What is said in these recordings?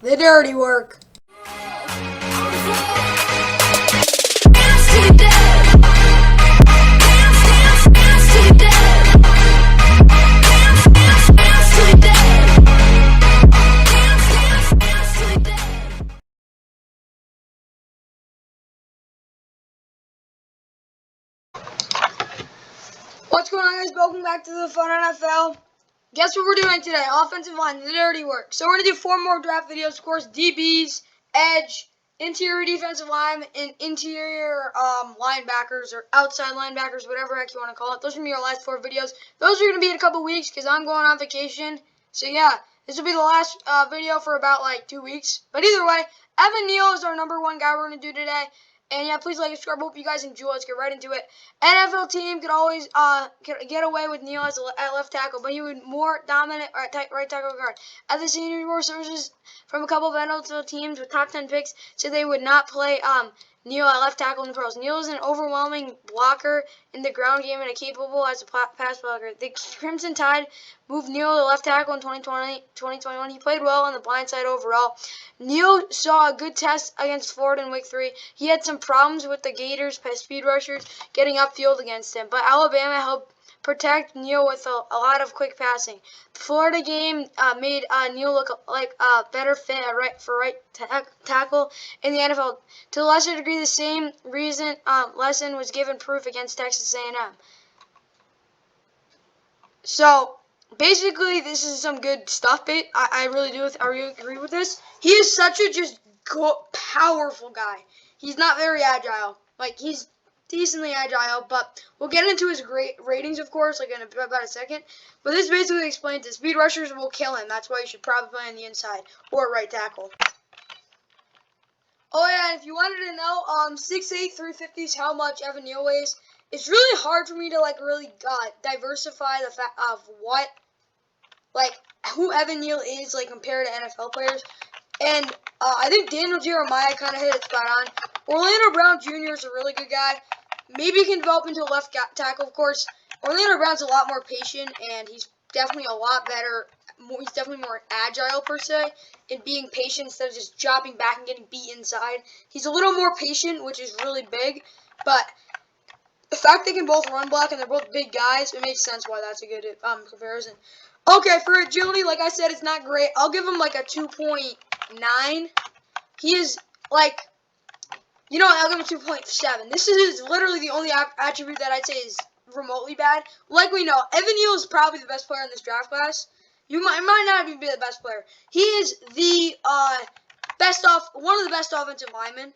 The dirty work. What's going on, guys? Welcome back to the Fun NFL. Guess what we're doing today? Offensive line, the dirty work. So we're going to do 4 more draft videos. Of course, DBs, edge, interior defensive line, and interior linebackers or outside linebackers, whatever heck you want to call it. Those are going to be our last 4 videos. Those are going to be in a couple weeks because I'm going on vacation. So yeah, this will be the last video for about like 2 weeks. But either way, Neal is our number 1 guy we're going to do today. And yeah, please like and subscribe. Hope you guys enjoy. Let's get right into it. NFL team could always get away with Neal as at left tackle, but he would more dominant right tackle guard. At the Senior Board, sources from a couple of NFL teams with top 10 picks said they would not play Neal at left tackle in the pros. Neal is an overwhelming blocker in the ground game and capable as a pass blocker. The Crimson Tide moved Neal to left tackle in 2021. He played well on the blind side overall. Neal saw a good test against Florida in Week 3. He had some problems with the Gators, speed rushers, getting upfield against him, but Alabama helped protect Neal with a lot of quick passing. The Florida game made Neal look like a better fit at right tackle in the NFL. To a lesser degree, the same lesson was given proof against Texas A&M. So basically, this is some good stuff. I really do. I really agree with this. He is such a just powerful guy. He's not very agile. Like, he's decently agile, but we'll get into his great ratings, of course, like in about a second. But this basically explains it. Speed rushers will kill him. That's why you should probably play on the inside or right tackle. Oh yeah, and if you wanted to know, 6'8", 350 is how much Evan Neal weighs. It's really hard for me to really diversify the fact of who Evan Neal is compared to NFL players. And I think Daniel Jeremiah kind of hit it spot on. Orlando Brown Jr. is a really good guy. Maybe he can develop into a left tackle, of course. Orlando Brown's a lot more patient, and he's definitely a lot better. He's definitely more agile, per se, in being patient instead of just dropping back and getting beat inside. He's a little more patient, which is really big. But the fact they can both run block and they're both big guys, it makes sense why that's a good comparison. Okay, for agility, like I said, it's not great. I'll give him a 2.9. He is I'll give him 2.7. This is literally the only attribute that I'd say is remotely bad. Like we know, Evan Neal is probably the best player in this draft class. You might not even be the best player. He is the one of the best offensive linemen.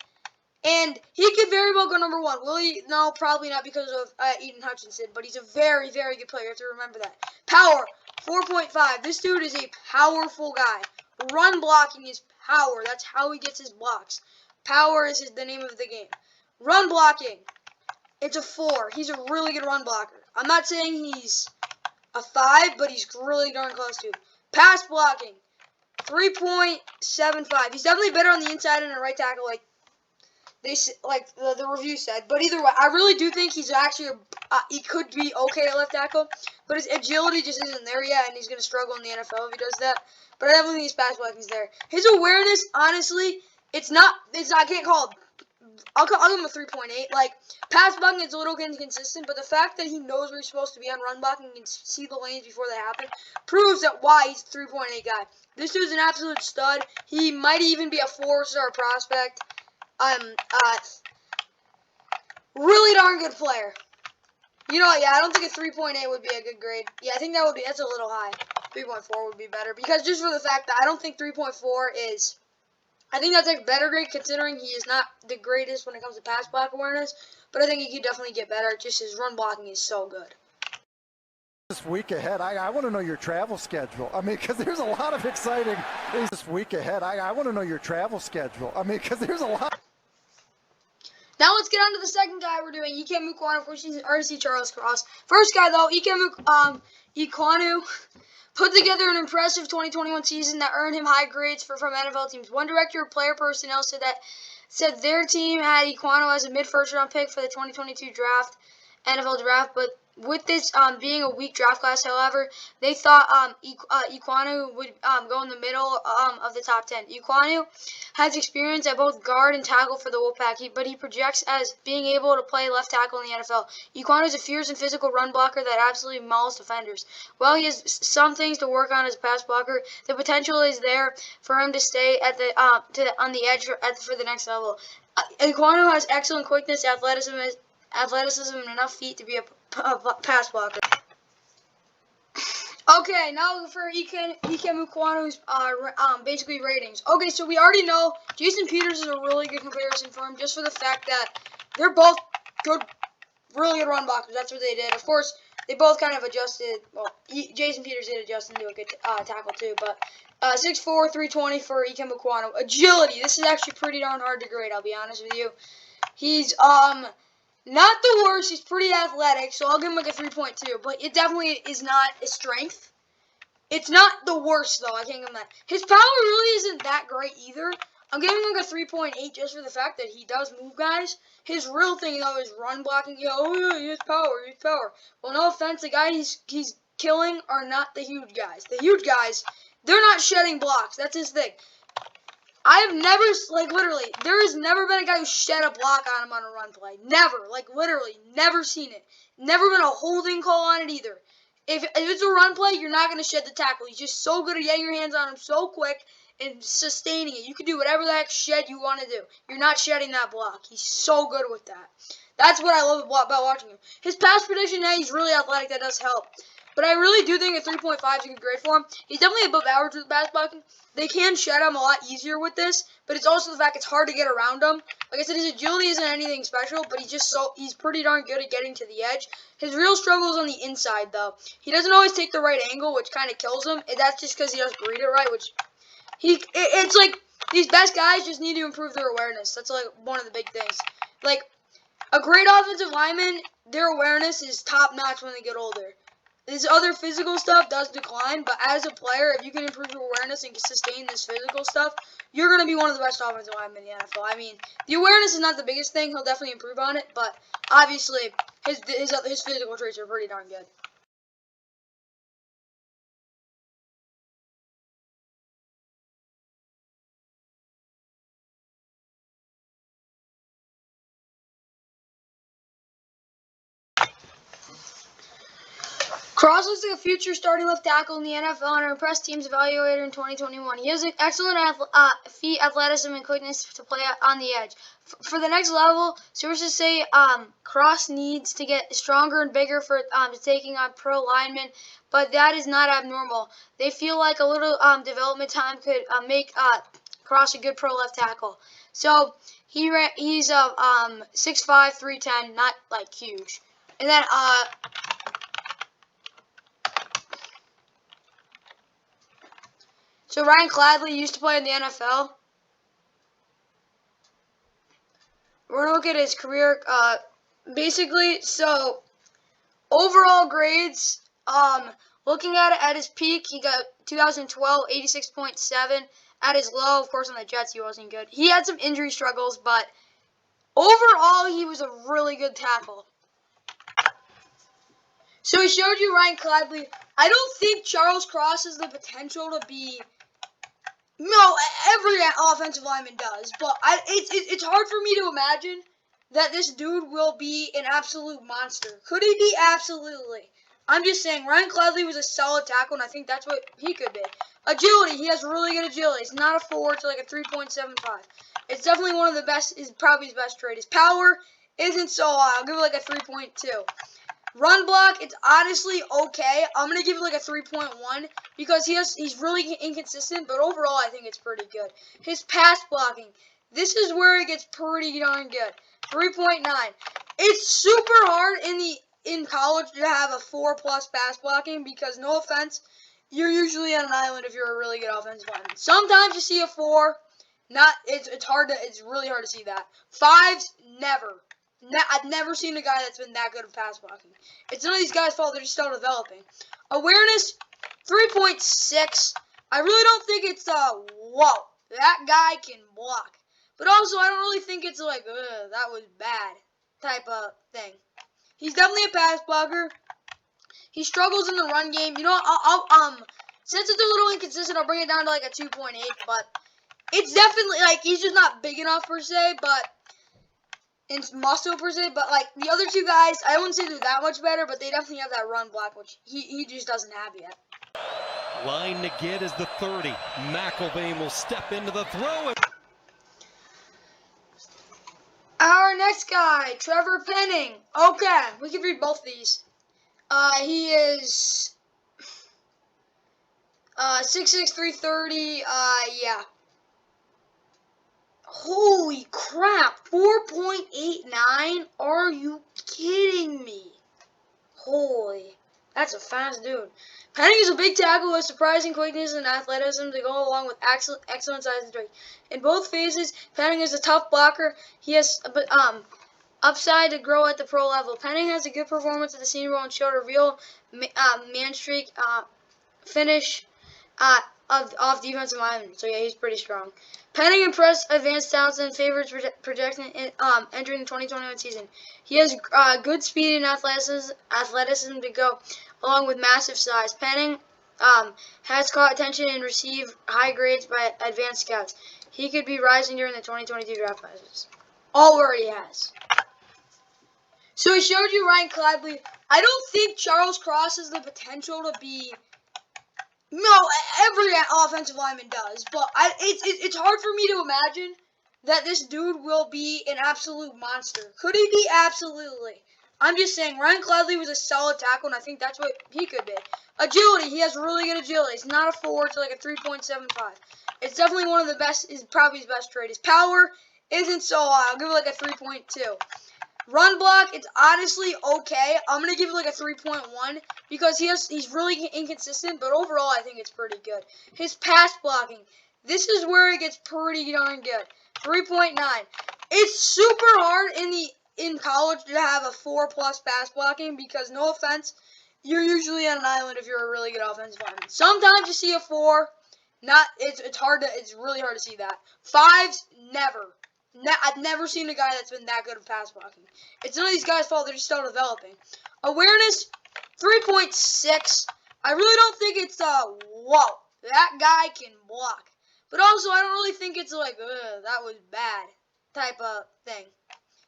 And he could very well go number 1. Will he? No, probably not because of Eden Hutchinson. But he's a very, very good player. You have to remember that. Power, 4.5. This dude is a powerful guy. Run blocking is power. That's how he gets his blocks. Power is the name of the game. Run blocking, it's a 4. He's a really good run blocker. I'm not saying he's a 5, but he's really darn close to. Pass blocking, 3.75. He's definitely better on the inside and a right tackle, the review said. But either way, I really do think he's actually he could be okay at left tackle, but his agility just isn't there yet, and he's gonna struggle in the NFL if he does that. But I definitely think his pass blocking's there. His awareness, honestly, it's not. I can't call it. I'll give him a 3.8. Pass blocking is a little inconsistent, but the fact that he knows where he's supposed to be on run blocking and can see the lanes before they happen proves that why he's a 3.8 guy. This dude's an absolute stud. He might even be a 4-star prospect. Really darn good player. I don't think a 3.8 would be a good grade. Yeah, I think that's a little high. 3.4 would be better, because just for the fact that I don't think 3.4 is. I think that's a better grade considering he is not the greatest when it comes to pass block awareness, but I think he could definitely get better. Just his run blocking is so good. This week ahead, I want to know your travel schedule. Because there's a lot of exciting this week ahead. I want to know your travel schedule. Because there's a lot. Now let's get on to the second guy we're doing, Ikem Ekwonu. Of course, he's RC Charles Cross. First guy, though, Ikem Ekwonu put together an impressive 2021 season that earned him high grades from NFL teams. One director of player personnel said their team had Ekwonu as a mid-first round pick for the 2022 NFL draft, but with this being a weak draft class, however, they thought Ekwonu would go in the middle of the top 10. Ekwonu has experience at both guard and tackle for the Wolfpack, but he projects as being able to play left tackle in the NFL. Ekwonu is a fierce and physical run blocker that absolutely mauls defenders. While he has some things to work on as a pass blocker, the potential is there for him to stay at the on the edge for the next level. Ekwonu has excellent quickness, athleticism, and enough feet to be a pass blocker. Okay, now for Ikem Ekwonu's basically ratings. Okay, so we already know Jason Peters is a really good comparison for him, just for the fact that they're both good, really good run blockers. That's what they did. Of course, they both kind of adjusted. Well, Jason Peters did adjust into a good tackle too, but 6'4", 320 for Ikem Ekwonu. Agility. This is actually pretty darn hard to grade. I'll be honest with you. He's not the worst. He's pretty athletic, so I'll give him like a 3.2. But it definitely is not a strength. It's not the worst, though. I can't give him that. His power really isn't that great either. I'm giving him like a 3.8 just for the fact that he does move guys. His real thing, though, is run blocking. Oh, yeah, he has power. He has power. Well, no offense. The guy he's killing are not the huge guys. The huge guys, they're not shedding blocks. That's his thing. I have never, like, literally, there has never been a guy who shed a block on him on a run play. Never. Like, literally, never seen it. Never been a holding call on it either. If it's a run play, you're not going to shed the tackle. He's just so good at getting your hands on him so quick and sustaining it. You can do whatever the heck shed you want to do. You're not shedding that block. He's so good with that. That's what I love about watching him. His pass prediction, yeah, he's really athletic. That does help. But I really do think a 3.5 is a good grade for him. He's definitely above average with pass blocking. They can shed him a lot easier with this, but it's also the fact it's hard to get around him. Like I said, his agility isn't anything special, but he's pretty darn good at getting to the edge. His real struggle is on the inside, though. He doesn't always take the right angle, which kind of kills him. And that's just because he doesn't read it right, which it's like these best guys just need to improve their awareness. That's like one of the big things. Like a great offensive lineman, their awareness is top notch when they get older. This other physical stuff does decline, but as a player, if you can improve your awareness and sustain this physical stuff, you're going to be one of the best offensive linemen in the NFL. I mean, the awareness is not the biggest thing. He'll definitely improve on it, but obviously his physical traits are pretty darn good. Cross looks like a future starting left tackle in the NFL and impressed teams evaluator in 2021. He has excellent feet, athleticism, and quickness to play on the edge. For the next level, sources say Cross needs to get stronger and bigger for taking on pro linemen, but that is not abnormal. They feel like a little development time could make Cross a good pro left tackle. So he's 6'5", 310, not like huge. And then so Ryan Cladley used to play in the NFL. We're going to look at his career. Basically, so overall grades, looking at it at his peak, he got 2012, 86.7. At his low, of course, on the Jets, he wasn't good. He had some injury struggles, but overall, he was a really good tackle. So he showed you Ryan Cladley. I don't think Charles Cross has the potential to be... No, every offensive lineman does, but it's hard for me to imagine that this dude will be an absolute monster. Could he be? Absolutely. I'm just saying, Ryan Cladley was a solid tackle, and I think that's what he could be. Agility, he has really good agility. It's not a 4, it's like a 3.75. It's definitely one of the best, is probably his best trait. His power isn't so high. I'll give it like a 3.2. Run block, it's honestly okay. I'm going to give it like a 3.1 because he's really inconsistent, but overall I think it's pretty good. His pass blocking, this is where it gets pretty darn good. 3.9. It's super hard in college to have a 4+ pass blocking because, no offense, you're usually on an island if you're a really good offensive lineman. Sometimes you see a 4. It's really hard to see that. 5s, never. I've never seen a guy that's been that good at pass blocking. It's none of these guys' fault. They're just still developing. Awareness, 3.6. I really don't think it's whoa, that guy can block. But also, I don't really think it's like, that was bad type of thing. He's definitely a pass blocker. He struggles in the run game. You know, since it's a little inconsistent, I'll bring it down to like a 2.8. But it's definitely like he's just not big enough per se, but in muscle per se. But like the other two guys, I wouldn't say they're that much better, but they definitely have that run block, which he just doesn't have yet. Line to get is the 30. McElvain will step into the throw. Our next guy, Trevor Penning. Okay, we can read both these. He is 6'6", 330. Yeah. Holy crap, 4.89? Are you kidding me? Holy, that's a fast dude. Penning is a big tackle with surprising quickness and athleticism to go along with excellent size and strength. In both phases, Penning is a tough blocker. He has upside to grow at the pro level. Penning has a good performance at the Senior Bowl and showed a real man streak finish off defensive linemen. So yeah, he's pretty strong. Penning impressed advanced talents and favorites projecting entering the 2021 season. He has good speed and athleticism to go along with massive size. Penning has caught attention and received high grades by advanced scouts. He could be rising during the 2022 draft classes. Already has. So he showed you Ryan Cladley. I don't think Charles Cross has the potential to be. No, every offensive lineman does, but it's hard for me to imagine that this dude will be an absolute monster. Could he be? Absolutely. I'm just saying, Ryan Cladley was a solid tackle, and I think that's what he could be. Agility, he has really good agility. It's not a 4, it's like a 3.75. It's definitely one of the best, is probably his best trait. His power isn't so high. I'll give it like a 3.2. Run block, it's honestly okay. I'm going to give it like a 3.1 because he's really inconsistent, but overall I think it's pretty good. His pass blocking, this is where it gets pretty darn good. 3.9. It's super hard in college to have a 4+ pass blocking because, no offense, you're usually on an island if you're a really good offensive lineman. Sometimes you see a 4. It's really hard to see that. 5s, never. I've never seen a guy that's been that good at pass blocking. It's none of these guys' fault. They're just still developing. Awareness, 3.6. I really don't think it's whoa, that guy can block. But also, I don't really think it's like, that was bad type of thing.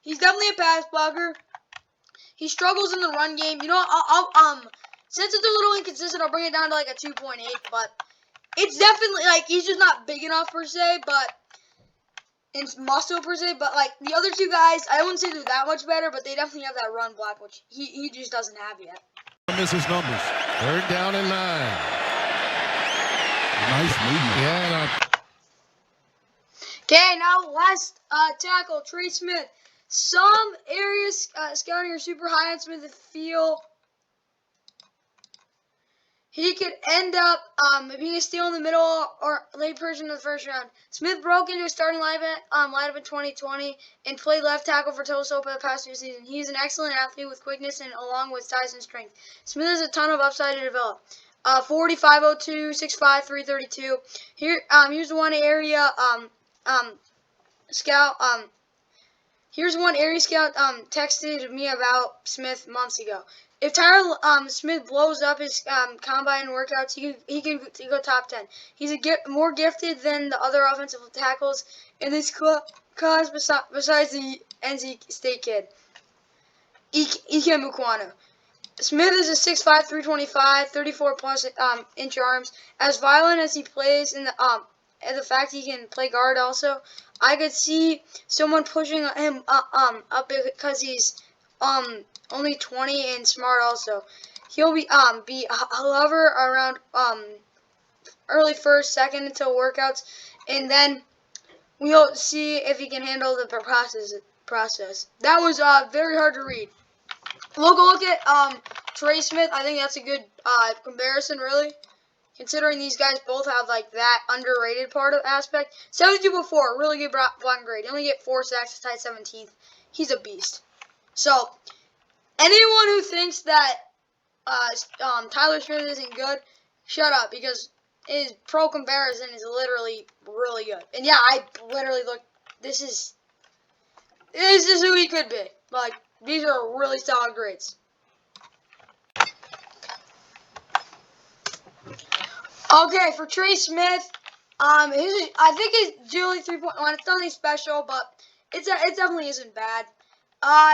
He's definitely a pass blocker. He struggles in the run game. You know, since it's a little inconsistent, I'll bring it down to like a 2.8. But it's definitely like he's just not big enough per se, but. In muscle per se, but like the other two guys, I wouldn't say they're that much better, but they definitely have that run block, which he just doesn't have yet. Misses numbers. 3rd down and 9. Nice movement. Yeah. Okay, now last tackle, Trey Smith. Some areas scouting are super high on Smith and feel he could end up being a steal in the middle or late person of the first round. Smith broke into a starting lineup in 2020 and played left tackle for Tulsa for the past 2 seasons. He's an excellent athlete with quickness and along with size and strength. Smith has a ton of upside to develop. 40, 502, 6'5", 332. Here's one area scout. Here's one area scout texted me about Smith months ago. If Tyler Smith blows up his combine workouts, he can go top 10. He's more gifted than the other offensive tackles in this class besides the NC State kid, Ikem Ekwonu. Smith is a 6'5", 325, 34+ inch arms. As violent as he plays, and the fact he can play guard also, I could see someone pushing him up because he's only 20 and smart also. He'll be hover around early 1st, 2nd until workouts, and then we'll see if he can handle the process. That was very hard to read. We'll go look at Trey Smith. I think that's a good comparison, really, considering these guys both have like that underrated part of aspect. 72.4, really good block grade. He only get 4 sacks, tied 17th. He's a beast. So anyone who thinks that Tyler Smith isn't good, shut up, because his pro comparison is literally really good. And yeah, I literally looked. This is who he could be. Like, these are really solid grades. Okay, for Trey Smith, I think his agility 3.1. It's nothing special, but it definitely isn't bad.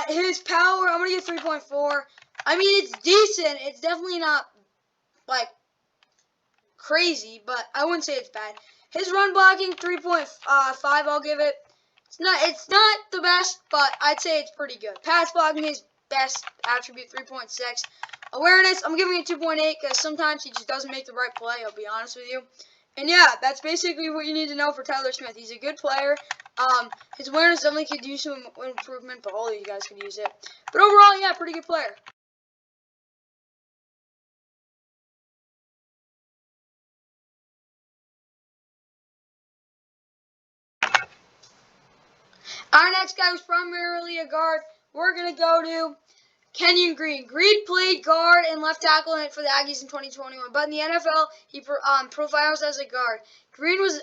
His power, I'm gonna give 3.4. I mean, it's decent. It's definitely not like crazy, but I wouldn't say it's bad. His run blocking 3.5. I'll give it. It's not the best, but I'd say it's pretty good. Pass blocking, his best attribute 3.6. Awareness, I'm giving it 2.8 because sometimes he just doesn't make the right play. I'll be honest with you. And yeah, that's basically what you need to know for Tyler Smith. He's a good player. His awareness definitely could use some improvement, but all of you guys could use it. But overall, yeah, pretty good player. Our next guy was primarily a guard. We're going to go to Kenyon Green. Green played guard and left tackle for the Aggies in 2021, but in the NFL, he profiles as a guard. Green was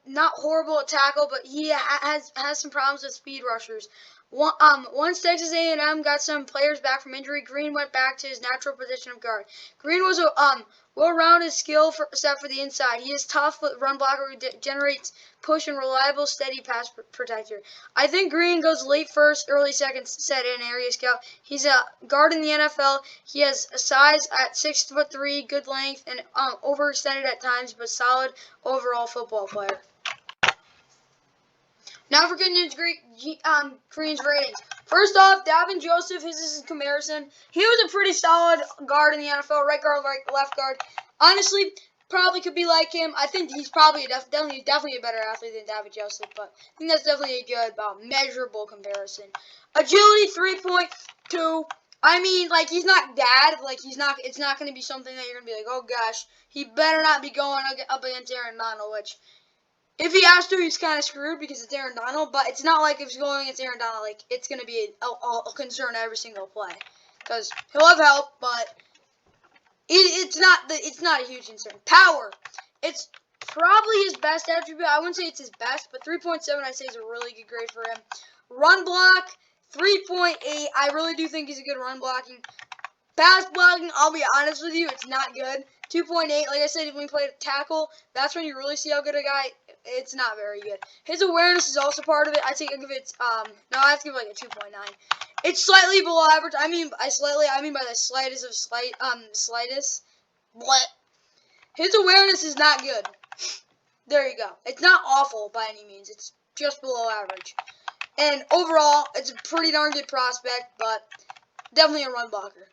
not horrible at tackle, but he has some problems with speed rushers. Once Texas A&M got some players back from injury, Green went back to his natural position of guard. Green was a well-rounded skill set for the inside. He is tough with run blocker who generates push and reliable, steady pass protector. I think Green goes late first, early second set in area scout. He's a guard in the NFL. He has a size at 6'3", good length, and overextended at times, but solid overall football player. Now for Kenyon Green's ratings. First off, Davin Joseph, his is comparison. He was a pretty solid guard in the NFL, right guard, left guard. Honestly, probably could be like him. I think he's probably definitely a better athlete than Davin Joseph, but I think that's definitely a good, measurable comparison. Agility 3.2. I mean, like, he's not bad. Like, it's not going to be something that you're going to be like, oh gosh, he better not be going up against Aaron Donald, which, if he has to, he's kind of screwed because it's Aaron Donald, but it's not like if he's going against Aaron Donald, like, it's going to be a concern every single play. Because he'll have help, but it's not a huge concern. Power. It's probably his best attribute. I wouldn't say it's his best, but 3.7 I'd say is a really good grade for him. Run block, 3.8. I really do think he's a good run blocking. Pass blocking, I'll be honest with you, it's not good. 2.8, like I said, when we played tackle, that's when you really see how good a guy. It's not very good. His awareness is also part of it. I think I'll give it, no, I have to give it like a 2.9. It's slightly below average. I mean by the slightest of slightest. What? His awareness is not good. There you go. It's not awful by any means. It's just below average. And overall, it's a pretty darn good prospect, but definitely a run blocker.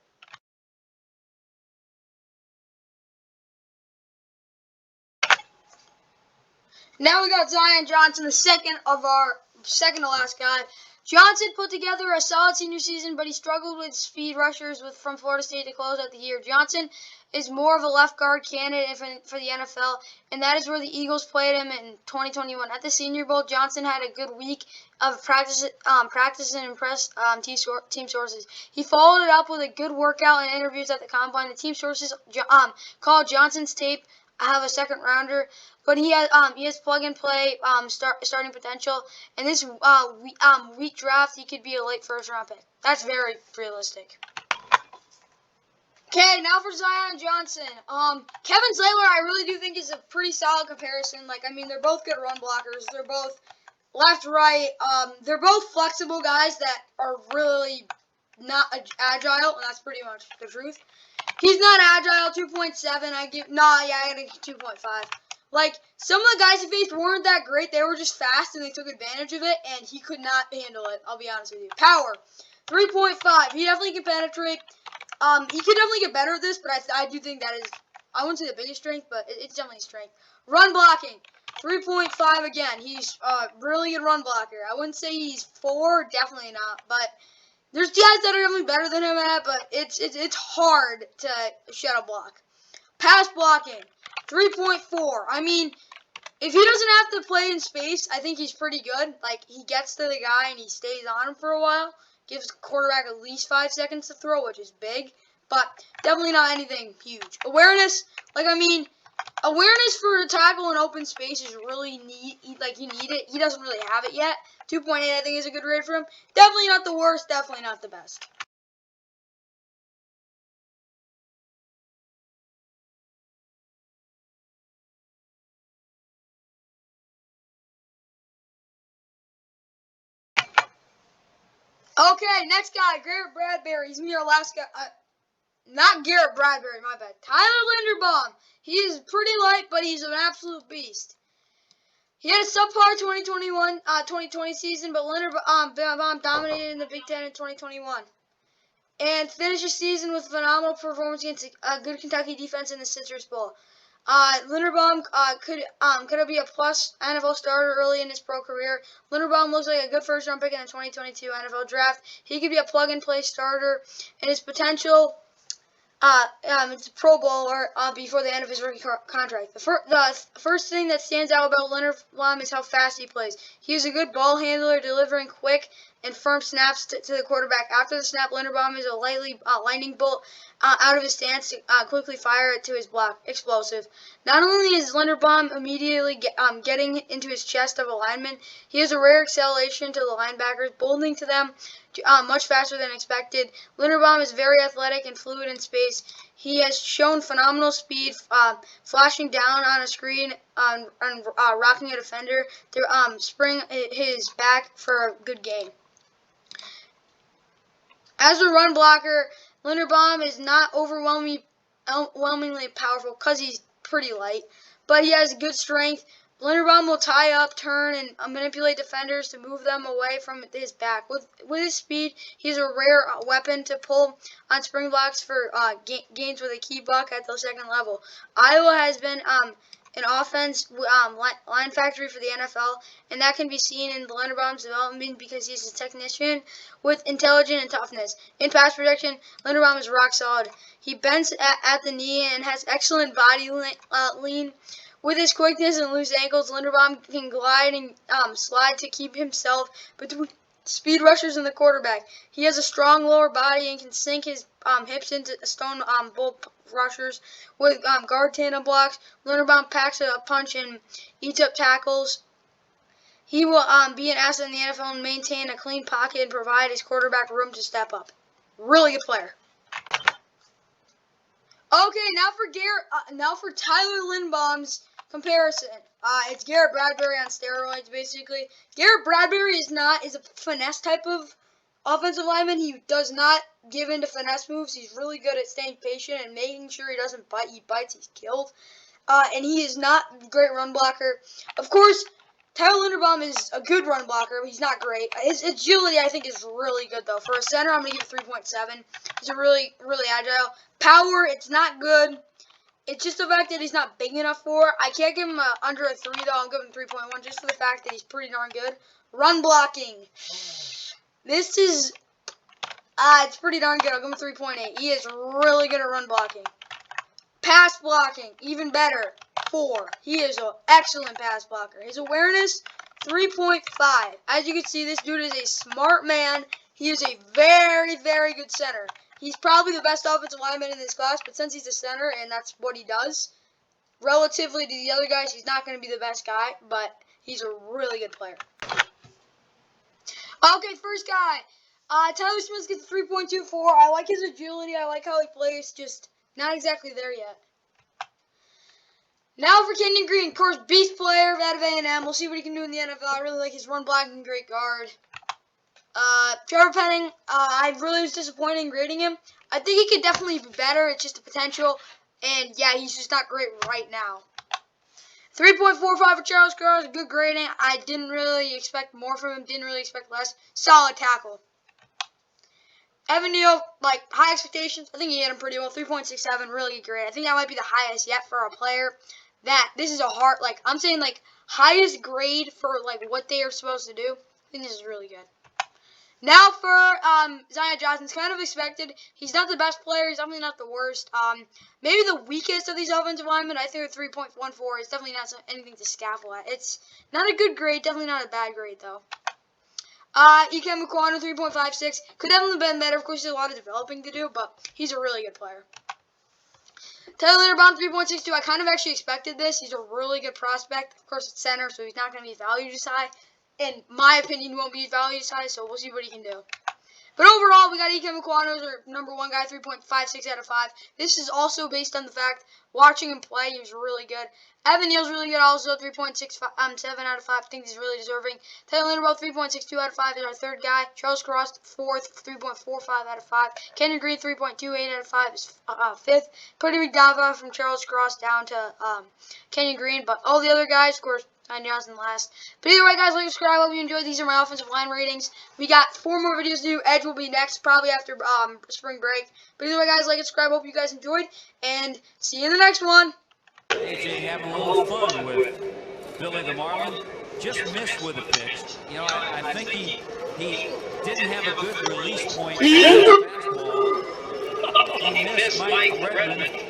Now we got Zion Johnson, the second to last guy. Johnson put together a solid senior season, but he struggled with speed rushers from Florida State to close out the year. Johnson is more of a left guard candidate for the NFL, and that is where the Eagles played him in 2021. At the Senior Bowl, Johnson had a good week of practice and impressed team sources. He followed it up with a good workout and interviews at the Combine. The team sources called Johnson's tape have a second rounder, but he has plug and play starting potential. And this week draft, he could be a late first round pick. That's very realistic. Okay, now for Zion Johnson. Kevin Zayler, I really do think is a pretty solid comparison. Like, I mean, they're both good run blockers. They're both left, right. They're both flexible guys that are really not agile, and that's pretty much the truth. He's not agile, 2.7. I gotta give 2.5. Like, some of the guys he faced weren't that great. They were just fast, and they took advantage of it, and he could not handle it. I'll be honest with you. Power, 3.5. He definitely can penetrate. He could definitely get better at this, but I do think that is, I wouldn't say the biggest strength, but it's definitely a strength. Run blocking, 3.5 again. He's a really good run blocker. I wouldn't say he's 4, definitely not, but there's guys that are definitely better than him at, but it's hard to shed a block. Pass blocking, 3.4. I mean, if he doesn't have to play in space, I think he's pretty good. Like, he gets to the guy and he stays on him for a while. Gives the quarterback at least 5 seconds to throw, which is big, but definitely not anything huge. Awareness, awareness for a tackle in open space is really neat. You need it. He doesn't really have it yet. 2.8, I think, is a good grade for him. Definitely not the worst, definitely not the best. Okay, next guy, Garrett Bradbury. He's going to be our last guy. Not Garrett Bradbury, my bad. Tyler Linderbaum. He is pretty light, but he's an absolute beast. He had a subpar 2020 season, but Linderbaum dominated in the Big Ten in 2021. And finished the season with a phenomenal performance against a good Kentucky defense in the Citrus Bowl. Linderbaum could be a plus NFL starter early in his pro career. Linderbaum looks like a good first-round pick in the 2022 NFL Draft. He could be a plug-and-play starter, and his potential it's a Pro Bowler before the end of his rookie contract. The first thing that stands out about Linderbaum is how fast he plays. He is a good ball handler, delivering quick and firm snaps to the quarterback. After the snap, Linderbaum is a lightning bolt out of his stance to quickly fire it to his block. Explosive. Not only is Linderbaum immediately getting into his chest of a lineman, he has a rare acceleration to the linebackers, bolting to them much faster than expected. Linderbaum is very athletic and fluid in space. He has shown phenomenal speed, flashing down on a screen and rocking a defender to spring his back for a good game. As a run blocker, Linderbaum is not overwhelmingly powerful because he's pretty light, but he has good strength. Linderbaum will tie up, turn, and manipulate defenders to move them away from his back. With his speed, he's a rare weapon to pull on spring blocks for gains with a key block at the second level. Iowa has been an offense line factory for the NFL, and that can be seen in Linderbaum's development because he's a technician with intelligence and toughness. In pass protection, Linderbaum is rock solid. He bends at the knee and has excellent body lean. With his quickness and loose ankles, Linderbaum can glide and slide to keep himself between speed rushers and the quarterback. He has a strong lower body and can sink his hips into stone bull rushers. With guard tandem blocks, Linderbaum packs a punch and eats up tackles. He will be an asset in the NFL and maintain a clean pocket and provide his quarterback room to step up. Really good player. Okay, now for Tyler Linderbaum's comparison. It's Garrett Bradbury on steroids, basically. Garrett Bradbury is a finesse type of offensive lineman. He does not give in to finesse moves. He's really good at staying patient and making sure he doesn't bite. He bites, he's killed. And he is not a great run blocker. Of course, Tyler Linderbaum is a good run blocker, but he's not great. His agility, I think, is really good, though. For a center, I'm going to give it 3.7. He's a really, really agile. Power, it's not good. It's just the fact that he's not big enough for. I can't give him under a 3, though. I'll give him 3.1 just for the fact that he's pretty darn good. Run blocking. This is, it's pretty darn good. I'll give him 3.8. He is really good at run blocking. Pass blocking, even better. 4. He is an excellent pass blocker. His awareness, 3.5. As you can see, this dude is a smart man. He is a very, very good center. He's probably the best offensive lineman in this class, but since he's a center and that's what he does, relatively to the other guys, he's not going to be the best guy, but he's a really good player. Okay, first guy. Tyler Smith gets a 3.24. I like his agility. I like how he plays. Just not exactly there yet. Now for Kenyon Green, of course, beast player out of A&M. We'll see what he can do in the NFL. I really like his run blocking, great guard. Trevor Penning, I really was disappointed in grading him. I think he could definitely be better. It's just a potential. And, yeah, he's just not great right now. 3.45 for Charles Cross, good grading. I didn't really expect more from him. Didn't really expect less. Solid tackle. Evan Neal, like, high expectations. I think he hit him pretty well. 3.67, really good grade. I think that might be the highest yet for a player. This is a hard, like, I'm saying, like, highest grade for, like, what they are supposed to do. I think this is really good. Now for Zion Johnson's kind of expected. He's not the best player. He's definitely not the worst. Maybe the weakest of these offensive linemen. I think a 3.14 is definitely not anything to scoffle at. It's not a good grade. Definitely not a bad grade, though. Ikem Ekwonu, 3.56. Could definitely have been better. Of course, there's a lot of developing to do, but he's a really good player. Tyler Linderbaum, 3.62. I kind of actually expected this. He's a really good prospect. Of course, it's center, so he's not going to be valued as high. In my opinion, he won't be valued as high, so we'll see what he can do. But overall, we got Ikem Ekwonu as our #1 guy, 3.56 out of 5. This is also based on the fact, watching him play, he was really good. Neal's really good also, 3.7 out of 5. I think he's really deserving. Linderbaum, 3.62 out of 5 is our 3rd guy. Charles Cross, 4th, 3.45 out of 5. Kenyon Green, 3.28 out of 5 is 5th. Pretty big dive from Charles Cross down to Kenyon Green, but all the other guys, of course, Neal's in last. But either way, guys, like, subscribe. Hope you enjoyed. These are my offensive line ratings. We got 4 more videos to do. Edge will be next, probably after spring break. But either way, guys, like and subscribe. Hope you guys enjoyed, and see you in the next one. AJ having a little fun with Billy the Marlin. Just missed with a pitch. You know, I think he didn't have a good release point. He missed Mike Redmond.